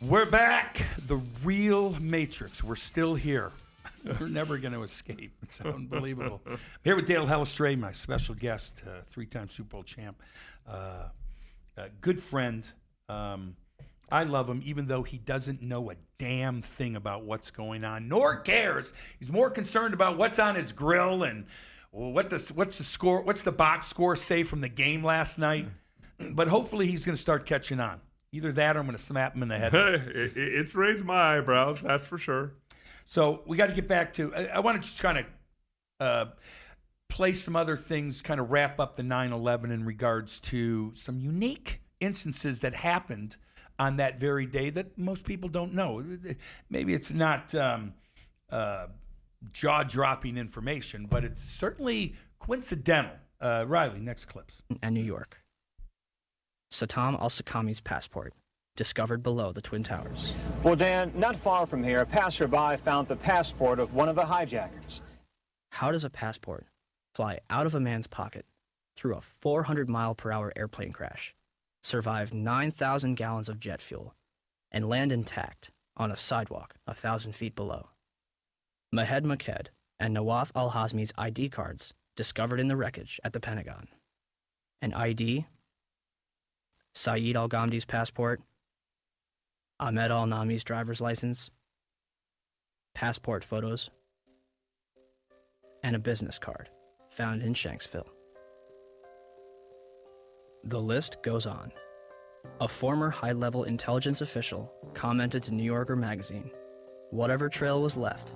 We're back. The real Matrix. We're still here. We're never going to escape. It's unbelievable. I'm here with Dale Hellestrae, my special guest, three-time Super Bowl champ, a good friend. I love him, even though he doesn't know a damn thing about what's going on, nor cares. He's more concerned about what's on his grill and what's the score, what's the box score say from the game last night. But hopefully he's going to start catching on. Either that or I'm going to slap him in the head. It's raised my eyebrows, that's for sure. So we got to get back to, I want to just kind of play some other things, kind of wrap up the 9/11 in regards to some unique instances that happened on that very day that most people don't know. Maybe it's not jaw-dropping information, but it's certainly coincidental. Riley, next clips. And New York. Saddam al-Sakami's passport, discovered below the Twin Towers. Well, Dan, not far from here, a passerby found the passport of one of the hijackers. How does a passport fly out of a man's pocket through a 400-mile-per-hour airplane crash, survive 9,000 gallons of jet fuel, and land intact on a sidewalk 1,000 feet below? Mahed Maked and Nawaf al-Hazmi's ID cards discovered in the wreckage at the Pentagon. An ID, Saeed al-Ghamdi's passport, Ahmed al-Nami's driver's license, passport photos, and a business card found in Shanksville. The list goes on. A former high-level intelligence official commented to New Yorker magazine, "Whatever trail was left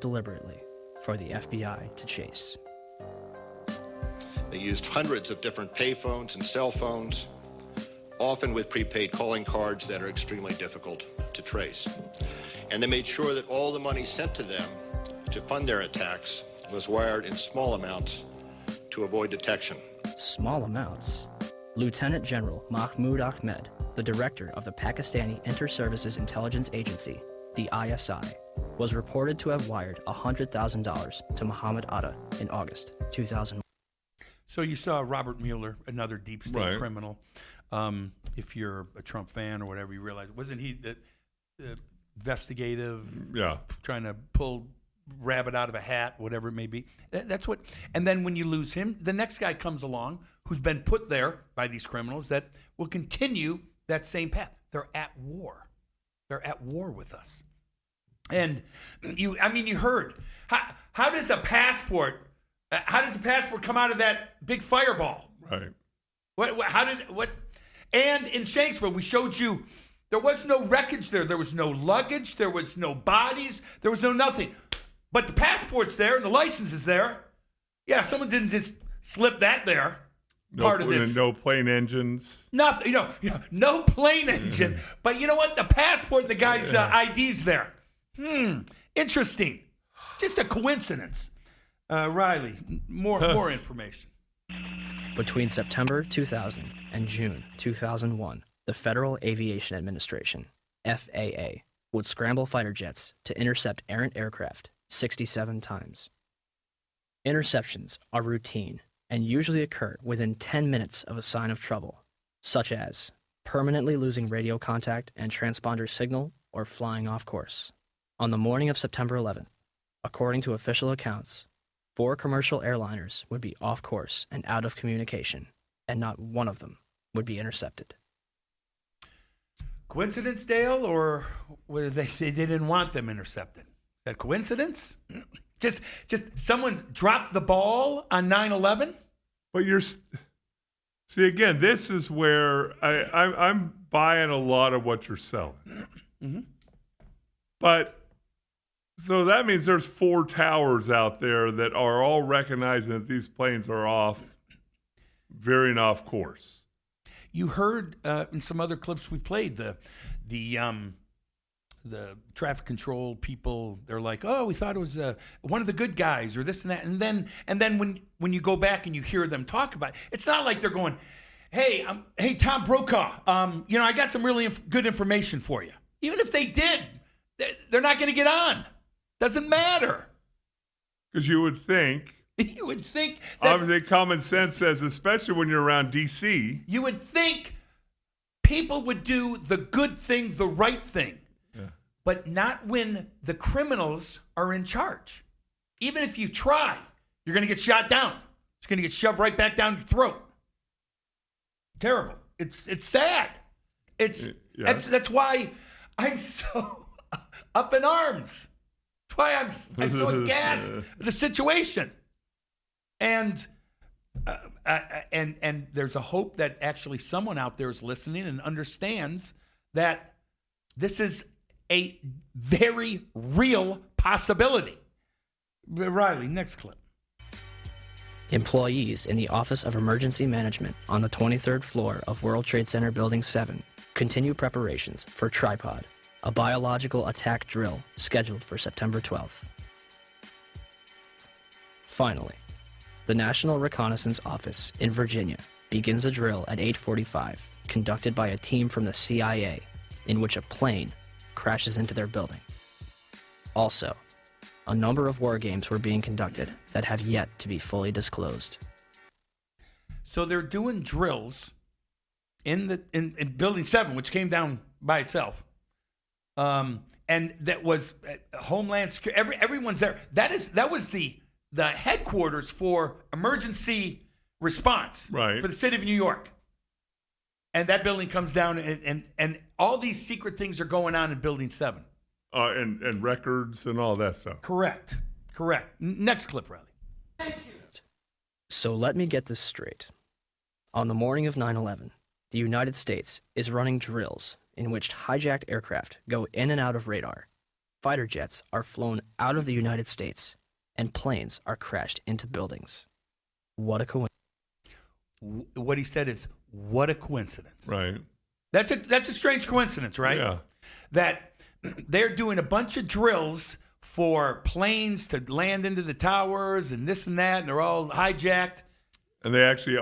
deliberately for the FBI to chase." They used hundreds of different payphones and cell phones, often with prepaid calling cards that are extremely difficult to trace. And they made sure that all the money sent to them to fund their attacks was wired in small amounts to avoid detection. Small amounts? Lieutenant General Mahmoud Ahmed, the director of the Pakistani Inter-Services Intelligence Agency, the ISI, was reported to have wired $100,000 to Muhammad Atta in August 2001. So you saw Robert Mueller, another deep state criminal. If you're a Trump fan or whatever, you realize, wasn't he the investigative, trying to pull rabbit out of a hat, whatever it may be? That's what. And then when you lose him, the next guy comes along who's been put there by these criminals that will continue that same path. They're at war. They're at war with us. And you heard how does a passport come out of that big fireball? Right. What? And in Shanksville, we showed you there was no wreckage there. There was no luggage. There was no bodies. There was no nothing. But the passport's there and the license is there. Yeah, someone didn't just slip that there. Part of this. No plane engines. Nothing. No plane engine. But you know what? The passport and the guy's ID's there. Interesting. Just a coincidence. Riley, more information. Between September 2000 and June 2001, the Federal Aviation Administration, FAA, would scramble fighter jets to intercept errant aircraft 67 times. Interceptions are routine and usually occur within 10 minutes of a sign of trouble, such as permanently losing radio contact and transponder signal or flying off course. On the morning of September 11th, according to official accounts, 4 commercial airliners would be off course and out of communication, and not one of them would be intercepted. Coincidence, Dale, or were they didn't want them intercepted? Is that coincidence? Just someone dropped the ball on 9/11? But see, again, this is where I'm buying a lot of what you're selling. Mm-hmm. But so that means there's 4 towers out there that are all recognizing that these planes are veering off course. You heard in some other clips we played the traffic control people. They're like, "Oh, we thought it was one of the good guys," or this and that. And then when you go back and you hear them talk about it, it's not like they're going, "Hey, Tom Brokaw, I got some really good information for you." Even if they did, they're not going to get on. Doesn't matter. Because you would think You would think that Obviously, common sense says, especially when you're around D.C. you would think people would do the good thing, the right thing, but not when the criminals are in charge. Even if you try, you're going to get shot down. It's going to get shoved right back down your throat. Terrible. It's sad. That's why I'm so up in arms. That's why I'm so aghast at the situation. And there's a hope that actually someone out there is listening and understands that this is a very real possibility. Riley, next clip. Employees in the Office of Emergency Management on the 23rd floor of World Trade Center Building 7 continue preparations for Tripod, a biological attack drill scheduled for September 12th. Finally, the National Reconnaissance Office in Virginia begins a drill at 8:45, conducted by a team from the CIA, in which a plane crashes into their building. Also, a number of war games were being conducted that have yet to be fully disclosed. So they're doing drills in Building 7, which came down by itself. And that was Homeland Security. Everyone's there. That was the headquarters for emergency response for the city of New York. And that building comes down, and all these secret things are going on in Building 7. And records and all that stuff. Correct. Next clip, Riley. So let me get this straight. On the morning of 9/11, the United States is running drills in which hijacked aircraft go in and out of radar. Fighter jets are flown out of the United States, and planes are crashed into buildings. What a coincidence. What he said is, what a coincidence. Right. That's a strange coincidence, right? Yeah. That they're doing a bunch of drills for planes to land into the towers and this and that, and they're all hijacked. And they actually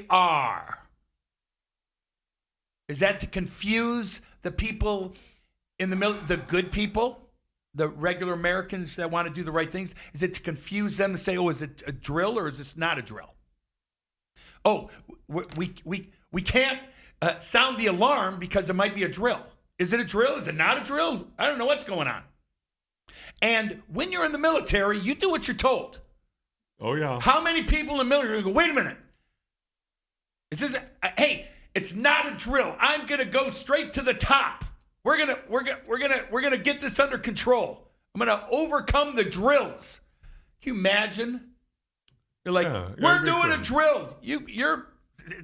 are. Is that to confuse the people in the middle, the good people, the regular Americans that want to do the right things? Is it to confuse them and say, oh, is it a drill or is this not a drill? Oh, we can't sound the alarm because it might be a drill. Is it a drill? Is it not a drill? I don't know what's going on. And when you're in the military, you do what you're told. Oh, yeah. How many people in the military go, wait a minute. Hey, it's not a drill. I'm going to go straight to the top. We're going to get this under control. I'm going to overcome the drills. Can you imagine? You're like, we're doing a drill. You're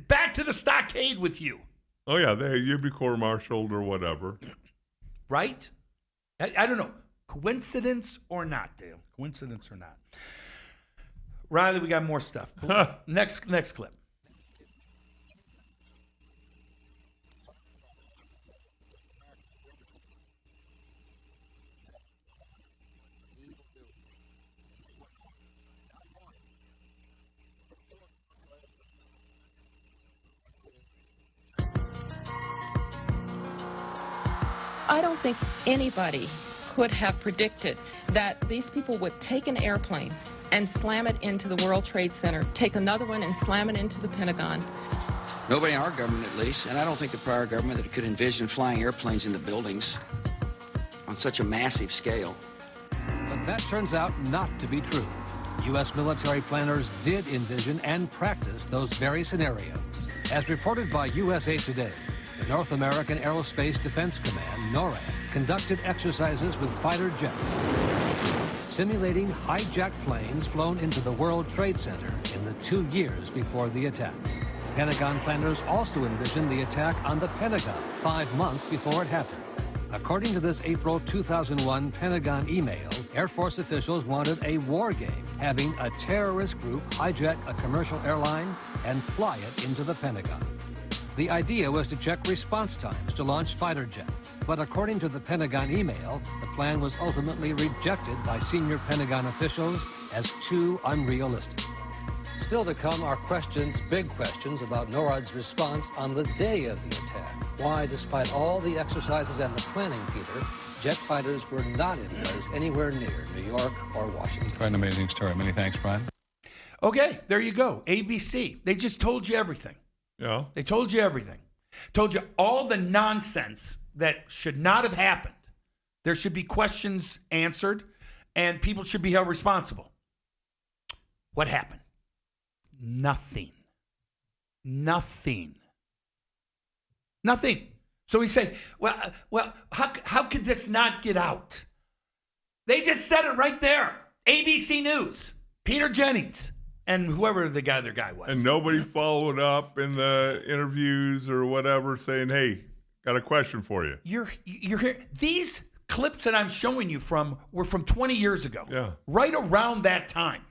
back to the stockade with you. Oh, yeah, you'd be court-martialed or whatever. Right? I don't know. Coincidence or not, Dale? Coincidence or not? Riley, we got more stuff. Next clip. I don't think anybody could have predicted that these people would take an airplane and slam it into the World Trade Center, take another one and slam it into the Pentagon. Nobody in our government, at least, and I don't think the prior government that could envision flying airplanes into buildings on such a massive scale. But that turns out not to be true. U.S. military planners did envision and practice those very scenarios. As reported by USA Today, the North American Aerospace Defense Command, NORAD, conducted exercises with fighter jets, simulating hijacked planes flown into the World Trade Center in the 2 years before the attacks. Pentagon planners also envisioned the attack on the Pentagon 5 months before it happened. According to this April 2001 Pentagon email, Air Force officials wanted a war game, having a terrorist group hijack a commercial airline and fly it into the Pentagon. The idea was to check response times to launch fighter jets. But according to the Pentagon email, the plan was ultimately rejected by senior Pentagon officials as too unrealistic. Still to come are big questions about NORAD's response on the day of the attack. Why, despite all the exercises and the planning, Peter, jet fighters were not in place anywhere near New York or Washington. Quite an amazing story. Many thanks, Brian. Okay, there you go. ABC. They just told you everything. Yeah. They told you everything. Told you all the nonsense that should not have happened. There should be questions answered, and people should be held responsible. What happened? Nothing. Nothing. Nothing. So we say, well, how could this not get out? They just said it right there. ABC News, Peter Jennings, and whoever the other guy was. And nobody followed up in the interviews or whatever saying, hey, got a question for you. You're here. These clips that I'm showing you were from 20 years ago. Yeah. Right around that time.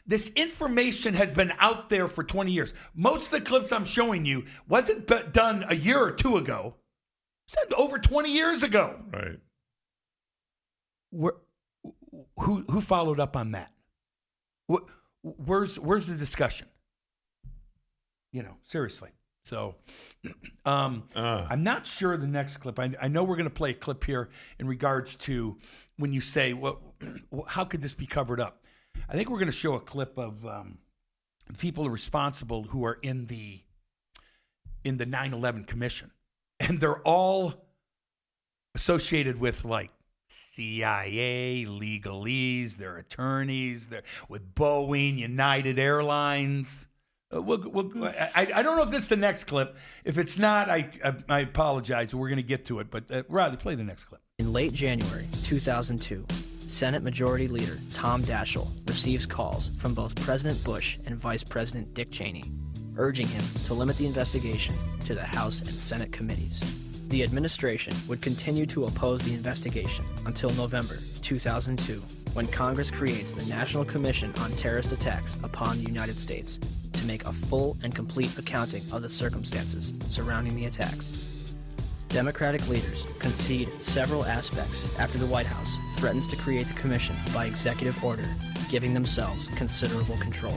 This information has been out there for 20 years. Most of the clips I'm showing you wasn't done a year or two ago. It's done over 20 years ago. Right. Who followed up on that? Where's the discussion? Seriously. So I'm not sure the next clip. I know we're going to play a clip here in regards to when you say, well, how could this be covered up? I think we're going to show a clip of people responsible who are in the 9/11 Commission, and they're all associated with like CIA, legalese, their attorneys, they're with Boeing, United Airlines. I don't know if this is the next clip. If it's not, I apologize. We're going to get to it, but Riley, play the next clip. In late January 2002, Senate Majority Leader Tom Daschle receives calls from both President Bush and Vice President Dick Cheney, urging him to limit the investigation to the House and Senate committees. The administration would continue to oppose the investigation until November 2002, when Congress creates the National Commission on Terrorist Attacks upon the United States to make a full and complete accounting of the circumstances surrounding the attacks. Democratic leaders concede several aspects after the White House threatens to create the commission by executive order, giving themselves considerable control.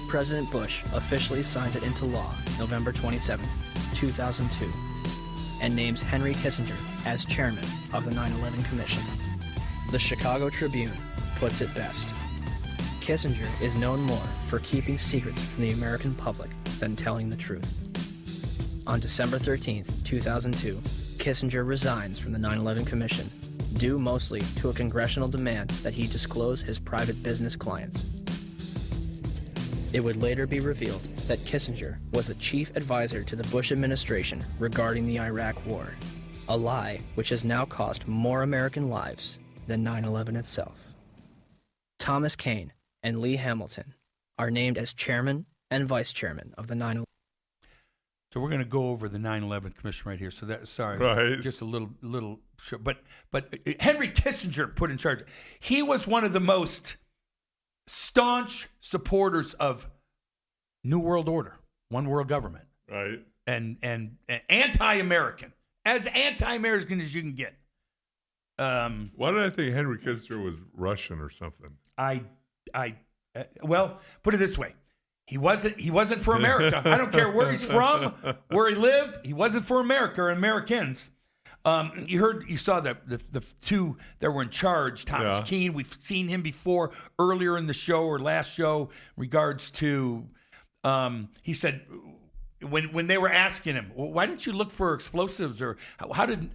President Bush officially signs it into law November 27, 2002, and names Henry Kissinger as chairman of the 9/11 Commission. The Chicago Tribune puts it best. Kissinger is known more for keeping secrets from the American public than telling the truth. On December 13, 2002, Kissinger resigns from the 9/11 Commission, due mostly to a congressional demand that he disclose his private business clients. It would later be revealed that Kissinger was a chief advisor to the Bush administration regarding the Iraq War, a lie which has now cost more American lives than 9/11 itself. Thomas Kean and Lee Hamilton are named as chairman and vice chairman of the 9/11. So we're going to go over the 9/11 Commission right here. So Right. Just a little, but Henry Kissinger put in charge. He was one of the most staunch supporters of New World Order, one world government, Right. and anti-American, as anti-American as you can get. Why did I think Henry Kissinger was Russian or something? Well, put it this way. He wasn't for America. I don't care where he's from, where he lived. He wasn't for America or Americans. You saw the two that were in charge, Thomas Kean. We've seen him before earlier in the show or last show in regards to, he said, when they were asking him, well, why didn't you look for explosives, or how did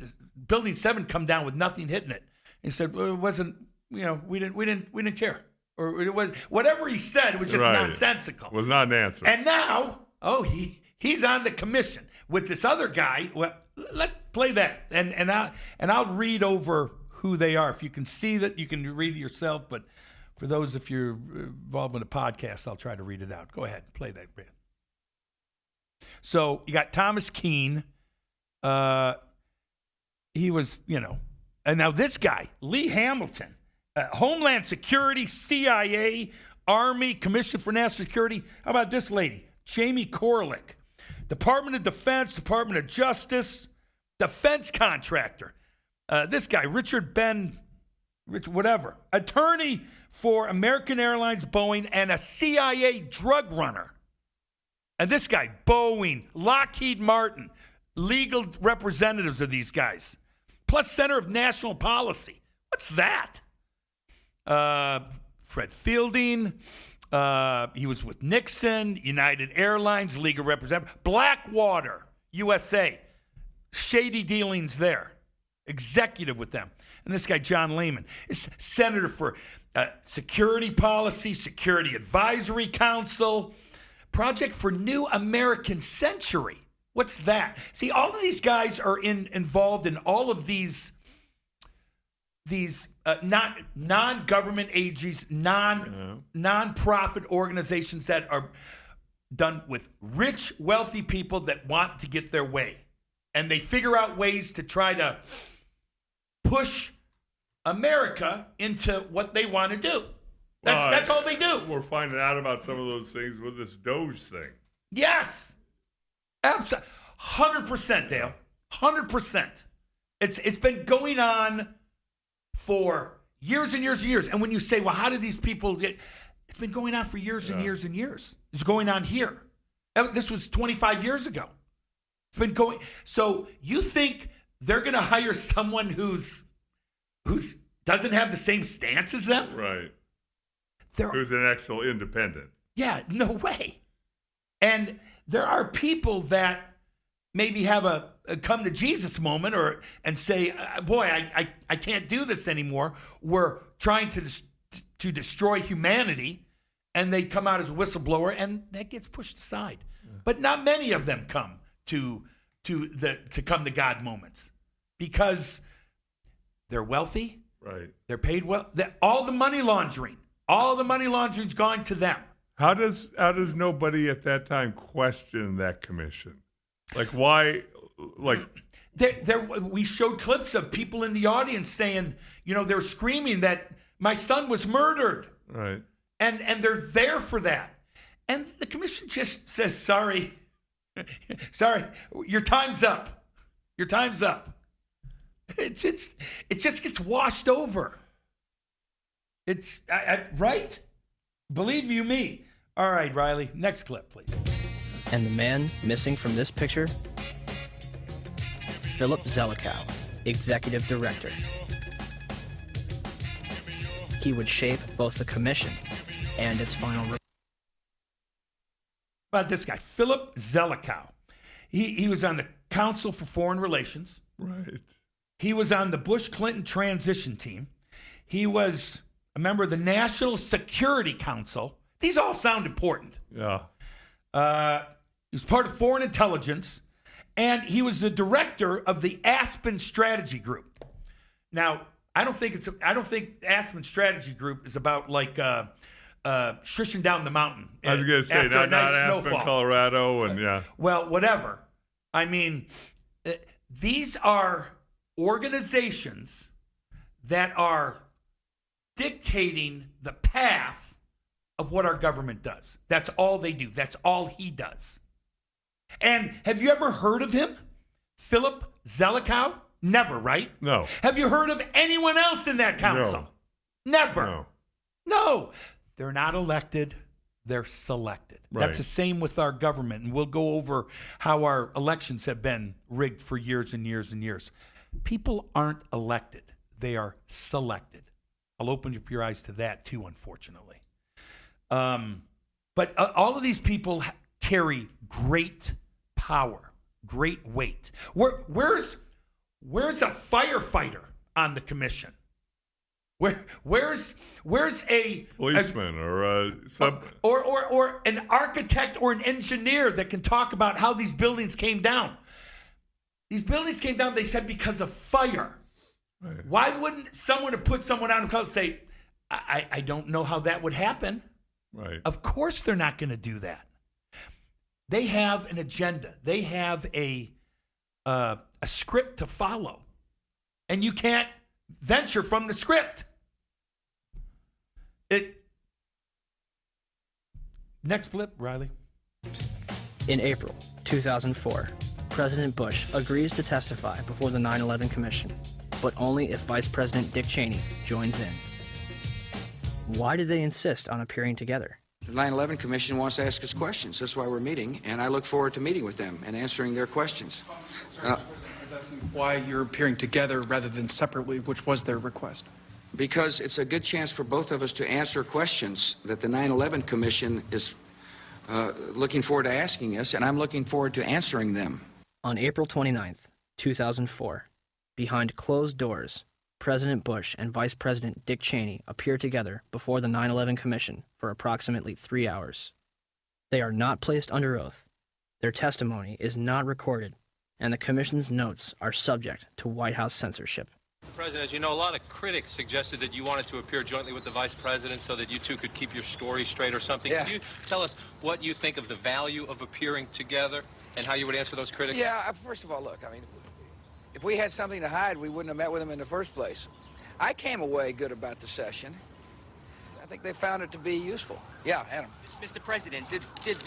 Building 7 come down with nothing hitting it? He said, well, it wasn't, we didn't care. Or it was whatever he said, it was just nonsensical. It was not an answer. And now, he's on the commission with this other guy. Well, let's play that, and I'll read over who they are. If you can see that, you can read it yourself. But for those, if you're involved in a podcast, I'll try to read it out. Go ahead, play that. So you got Thomas Kean. He was, and now this guy, Lee Hamilton. Homeland Security, CIA, Army, Commission for National Security. How about this lady, Jamie Korlick? Department of Defense, Department of Justice, defense contractor. This guy, whatever. Attorney for American Airlines, Boeing, and a CIA drug runner. And this guy, Boeing, Lockheed Martin, legal representatives of these guys. plus Center of National Policy. What's that? Fred Fielding. He was with Nixon, United Airlines, League of Representatives, Blackwater, USA. Shady dealings there. Executive with them. And this guy, John Lehman, is Senator for Security Policy, Security Advisory Council, Project for New American Century. What's that? See, all of these guys are involved in all of these non-government agencies, non-profit organizations that are done with rich, wealthy people that want to get their way. And they figure out ways to try to push America into what they want to do. That's all they do. We're finding out about some of those things with this Doge thing. Yes. Absolutely. 100%, Dale. 100%. It's been going on for years and years and years. And when you say, well, how did these people get... It's been going on for years and years and years. It's going on here. This was 25 years ago. It's been going... So you think they're going to hire someone who's doesn't have the same stance as them? Right. Who's an actual independent. Yeah, no way. And there are people that maybe have a come to Jesus moment and say, boy, I can't do this anymore. We're trying to destroy humanity. And they come out as a whistleblower, and that gets pushed aside. But not many of them come to come to God moments because they're wealthy. Right. They're paid well. All the money laundering's gone to them. How does nobody at that time question that commission? Like why? Like we showed clips of people in the audience saying, they're screaming that my son was murdered. Right. And they're there for that. And the commission just says, sorry, your time's up. Your time's up. It just gets washed over. It's right? Believe you me. All right, Riley, next clip, please. And the man missing from this picture? Philip Zelikow, Executive Director. He would shape both the commission and its final report. About this guy, Philip Zelikow. He was on the Council for Foreign Relations. Right. He was on the Bush-Clinton transition team. He was a member of the National Security Council. These all sound important. Yeah. He was part of Foreign Intelligence, and he was the director of the Aspen Strategy Group. Now, I don't think Aspen Strategy Group is about like shushing down the mountain. I was going to say not Aspen, snowfall. Colorado, and yeah. Well, whatever. I mean, these are organizations that are dictating the path of what our government does. That's all they do. That's all he does. And have you ever heard of him? Philip Zelikow? Never, right? No. Have you heard of anyone else in that council? No. Never. No. They're not elected. They're selected. Right. That's the same with our government. And we'll go over how our elections have been rigged for years and years and years. People aren't elected. They are selected. I'll open up your eyes to that too, unfortunately. But all of these people carry great power, great weight. Where's a firefighter on the commission? Where's a policeman or a sub or an architect or an engineer that can talk about how these buildings came down? These buildings came down, they said, because of fire. Right. Why wouldn't someone have put someone out and say, I don't know how that would happen? Right. Of course they're not going to do that. They have an agenda. They have a script to follow. And you can't venture from the script. Next flip, Riley. In April 2004, President Bush agrees to testify before the 9/11 Commission, but only if Vice President Dick Cheney joins in. Why did they insist on appearing together? The 9/11 Commission wants to ask us questions. That's why we're meeting, and I look forward to meeting with them and answering their questions. is asking why you're appearing together rather than separately, which was their request. Because it's a good chance for both of us to answer questions that the 9/11 Commission is looking forward to asking us, and I'm looking forward to answering them. On April 29th, 2004, behind closed doors, President Bush and Vice President Dick Cheney appeared together before the 9/11 Commission for approximately 3 hours. They are not placed under oath. Their testimony is not recorded, and the Commission's notes are subject to White House censorship. President, as you know, a lot of critics suggested that you wanted to appear jointly with the Vice President so that you two could keep your story straight or something. Yeah. Could you tell us what you think of the value of appearing together and how you would answer those critics? Yeah, first of all, look, I mean, if we had something to hide, we wouldn't have met with them in the first place. I came away good about the session. I think they found it to be useful. Yeah, Adam. Mr. President,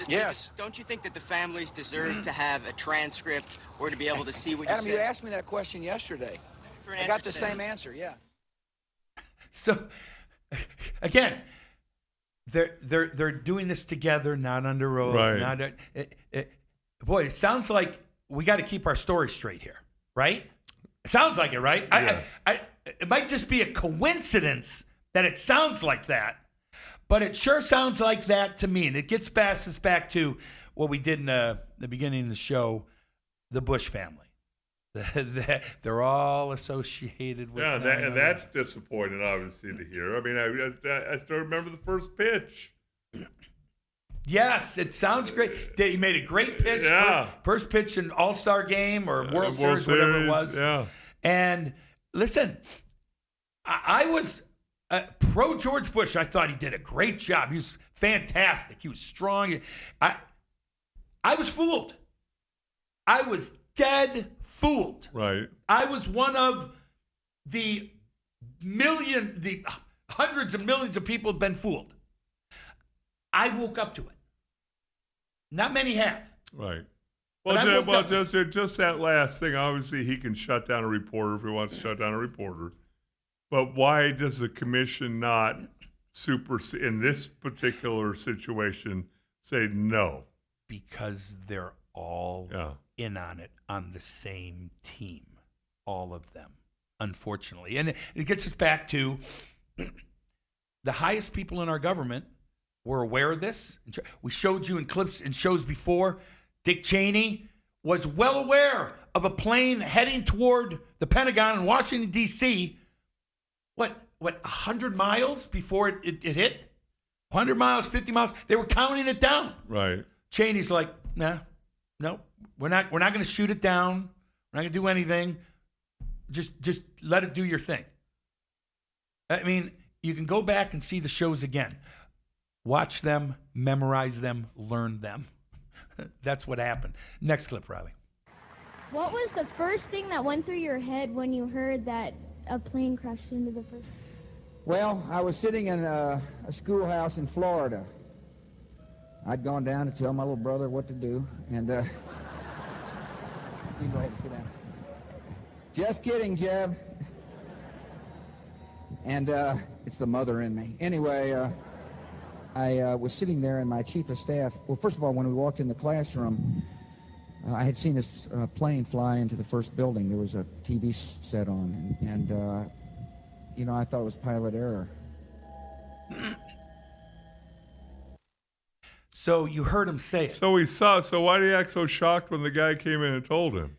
Yes. don't you think that the families deserve to have a transcript or to be able to see what Adam, you you said? asked me that question yesterday. For an I answer got the today. same answer, yeah. So, again, they're doing this together, not under oath. Right. Boy, it sounds like we got to keep our story straight here, right? It sounds like it, right? Yes. It might just be a coincidence that it sounds like that, but it sure sounds like that to me. And it gets us back to what we did in the beginning of the show, the Bush family. They're all associated with. Yeah, 9/11. and that's disappointing, obviously, to hear. I mean, I still remember the first pitch. Yes, it sounds great. He made a great pitch. Yeah. First pitch in All-Star game or World Series, whatever it was. Yeah. And listen, I was pro George Bush. I thought he did a great job. He was fantastic. He was strong. I was fooled. I was dead fooled. Right. I was one of the hundreds of millions of people have been fooled. I woke up to it. Not many have. Right. But I woke up to Just that last thing. Obviously, he can shut down a reporter if he wants to shut down a reporter. But why does the commission not in this particular situation, say no? Because they're all in on it on the same team. All of them, unfortunately. And it gets us back to the highest people in our government were aware of this. We showed you in clips and shows before. Dick Cheney was well aware of a plane heading toward the Pentagon in Washington, D.C. What 100 miles before it hit? 100 miles, 50 miles. They were counting it down. Right. Cheney's like, no, we're not going to shoot it down. We're not going to do anything. Just let it do your thing. I mean, you can go back and see the shows again. Watch them, memorize them, learn them. That's what happened. Next clip, Riley. What was the first thing that went through your head when you heard that a plane crashed into the first? Well, I was sitting in a schoolhouse in Florida. I'd gone down to tell my little brother what to do, and you go ahead and sit down. Just kidding, Jeb. And it's the mother in me. Anyway, I was sitting there, and my chief of staff, well, first of all, when we walked in the classroom, I had seen this plane fly into the first building. There was a TV set on, and I thought it was pilot error. So you heard him say it. So why did he act so shocked when the guy came in and told him?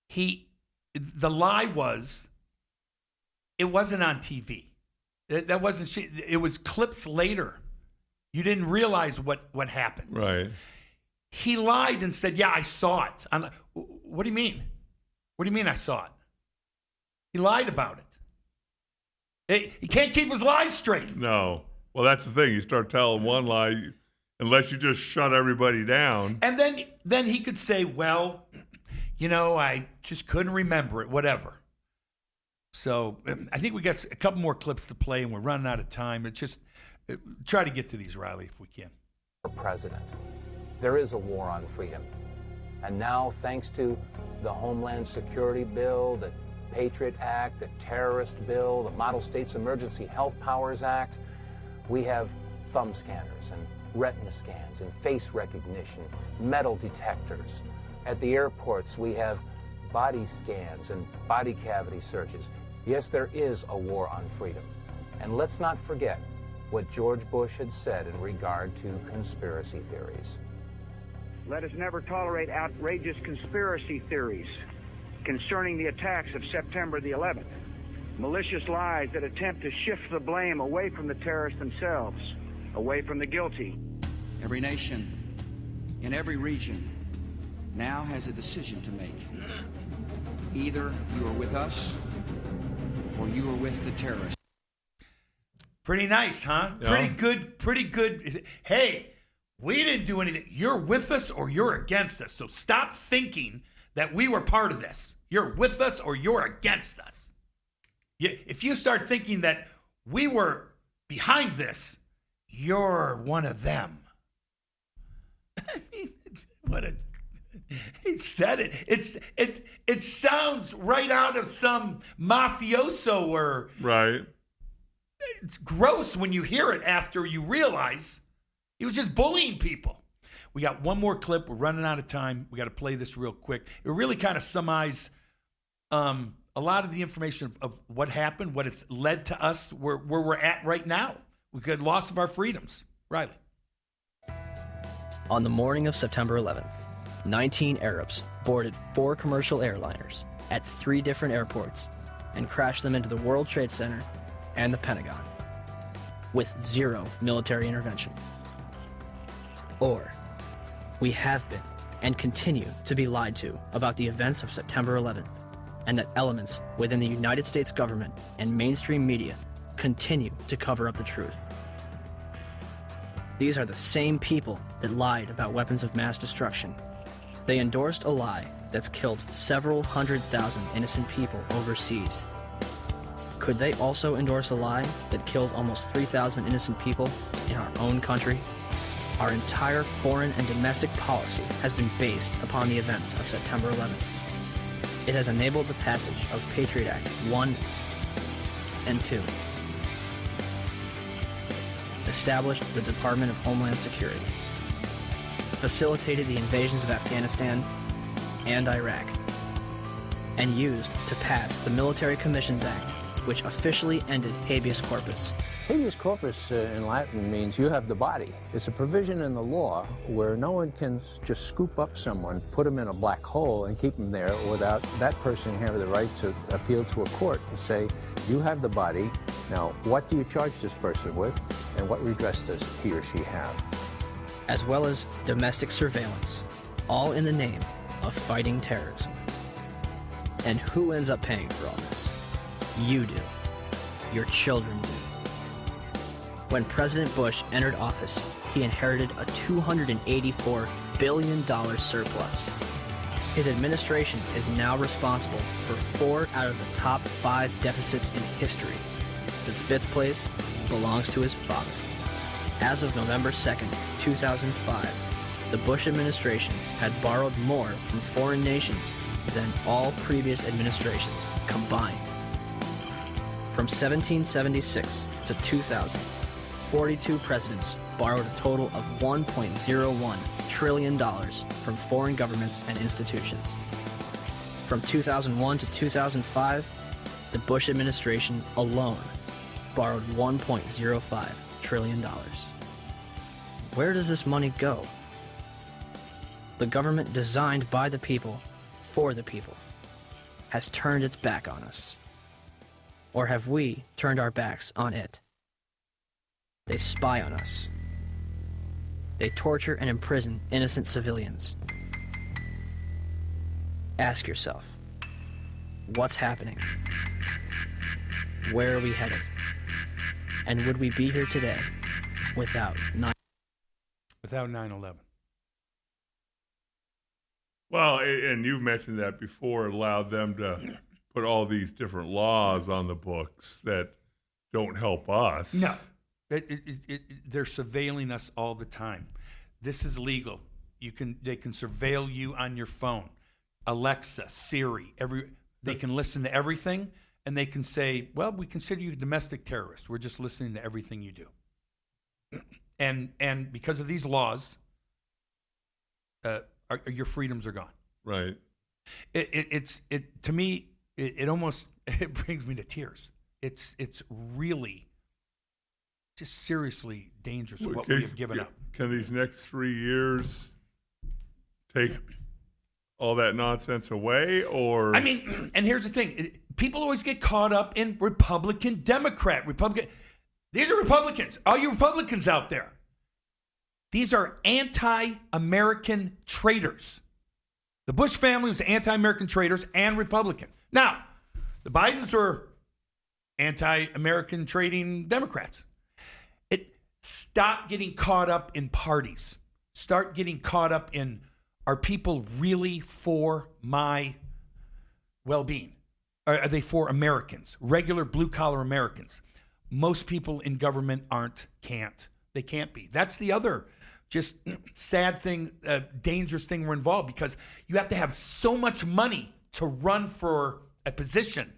The lie was, it wasn't on TV. That wasn't. It was clips later. You didn't realize what happened. Right. He lied and said, "Yeah, I saw it." I'm like, what do you mean? What do you mean I saw it? He lied about it. He can't keep his lies straight. No. Well, that's the thing. You start telling one lie, unless you just shut everybody down. And then he could say, "Well, I just couldn't remember it. Whatever." So I think we got a couple more clips to play, and we're running out of time. It's just try to get to these, Riley, if we can. President, there is a war on freedom. And now, thanks to the Homeland Security Bill, the Patriot Act, the Terrorist Bill, the Model States Emergency Health Powers Act, we have thumb scanners and retina scans and face recognition, metal detectors, At the airports, we have body scans and body cavity searches. Yes, there is a war on freedom. And let's not forget what George Bush had said in regard to conspiracy theories. Let us never tolerate outrageous conspiracy theories concerning the attacks of September the 11th. Malicious lies that attempt to shift the blame away from the terrorists themselves, away from the guilty. Every nation in every region now has a decision to make. Either you are with us or you are with the terrorists. Pretty nice, huh? Yeah. Pretty good. Hey, we didn't do anything. You're with us or you're against us. So stop thinking that we were part of this. You're with us or you're against us. If you start thinking that we were behind this, you're one of them. I mean, he said it. It sounds right out of some mafioso or Right. it's gross when you hear it after you realize he was just bullying people. We got one more clip. We're running out of time. We got to play this real quick. It really kind of summarizes a lot of the information of what happened, what it's led to us, where we're at right now. We got loss of our freedoms. Riley. On the morning of September 11th, 19 Arabs boarded 4 commercial airliners at 3 different airports and crashed them into the World Trade Center and the Pentagon with 0 military intervention. Or we have been and continue to be lied to about the events of September 11th, and that elements within the United States government and mainstream media continue to cover up the truth. These are the same people that lied about weapons of mass destruction. They endorsed a lie that's killed several 100,000 innocent people overseas. Could they also endorse a lie that killed almost 3,000 innocent people in our own country? Our entire foreign and domestic policy has been based upon the events of September 11th. It has enabled the passage of Patriot Act 1 and 2, established the Department of Homeland Security, facilitated the invasions of Afghanistan and Iraq, and used to pass the Military Commissions Act, which officially ended habeas corpus. Habeas corpus in Latin means you have the body. It's a provision in the law where no one can just scoop up someone, put them in a black hole, and keep them there without that person having the right to appeal to a court and say, you have the body, now what do you charge this person with, and what redress does he or she have? As well as domestic surveillance, all in the name of fighting terrorism. And who ends up paying for all this? You do. Your children do. When President Bush entered office, he inherited a $284 billion surplus. His administration is now responsible for 4 out of the top 5 deficits in history. The 5th place belongs to his father. As of November 2nd, 2005, the Bush administration had borrowed more from foreign nations than all previous administrations combined. From 1776 to 2000, 42 presidents borrowed a total of $1.01 trillion from foreign governments and institutions. From 2001 to 2005, the Bush administration alone borrowed $1.05 trillion. Where does this money go? The government designed by the people, for the people, has turned its back on us. Or have we turned our backs on it? They spy on us. They torture and imprison innocent civilians. Ask yourself, what's happening? Where are we headed? And would we be here today without 9/11? Well, and you've mentioned that before, it allowed them to put all these different laws on the books that don't help us. No. They're surveilling us all the time. This is legal. They can surveil you on your phone. Alexa, Siri, they can listen to everything, and they can say, well, we consider you a domestic terrorist. We're just listening to everything you do. And because of these laws, your freedoms are gone. Right. It to me, it almost it brings me to tears. It's really just seriously dangerous what we have given up. Can these next 3 years take all that nonsense away, or? I mean, and here's the thing: people always get caught up in Republican, Democrat, Republican. These are Republicans. All you Republicans out there, these are anti-American traitors. The Bush family was anti-American traitors and Republican. Now, the Bidens are anti-American trading Democrats. Stop getting caught up in parties. Start getting caught up in, are people really for my well-being? Are they for Americans, regular blue-collar Americans? Most people in government they can't be. That's the other just sad thing, dangerous thing we're involved, because you have to have so much money to run for a position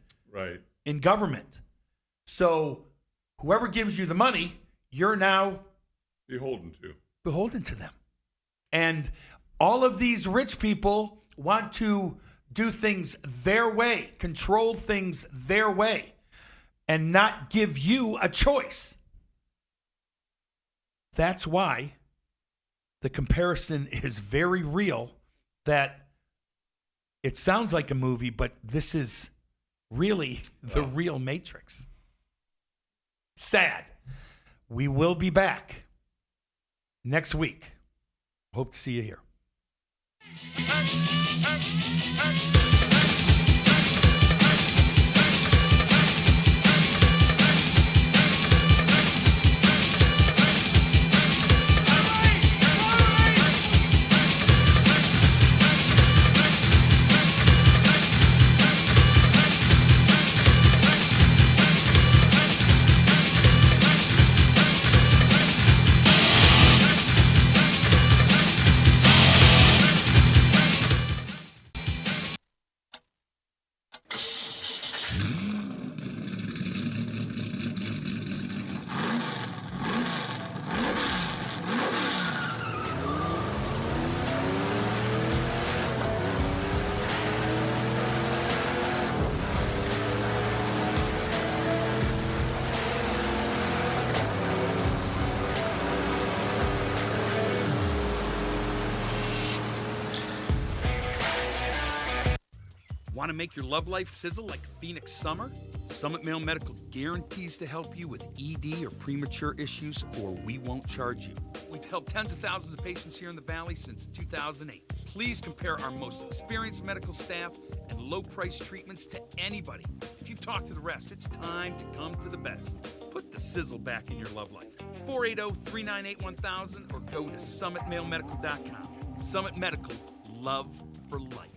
in government. So whoever gives you the money, you're now beholden to them. And all of these rich people want to do things their way, control things their way, and not give you a choice. That's why the comparison is very real, that it sounds like a movie, but this is really the real Matrix. Sad. We will be back next week. Hope to see you here. Want to make your love life sizzle like Phoenix summer? Summit Male Medical guarantees to help you with ED or premature issues, or we won't charge you. We've helped tens of thousands of patients here in the Valley since 2008. Please compare our most experienced medical staff and low-price treatments to anybody. If you've talked to the rest, it's time to come to the best. Put the sizzle back in your love life. 480-398-1000 or go to summitmalemedical.com. Summit Medical, love for life.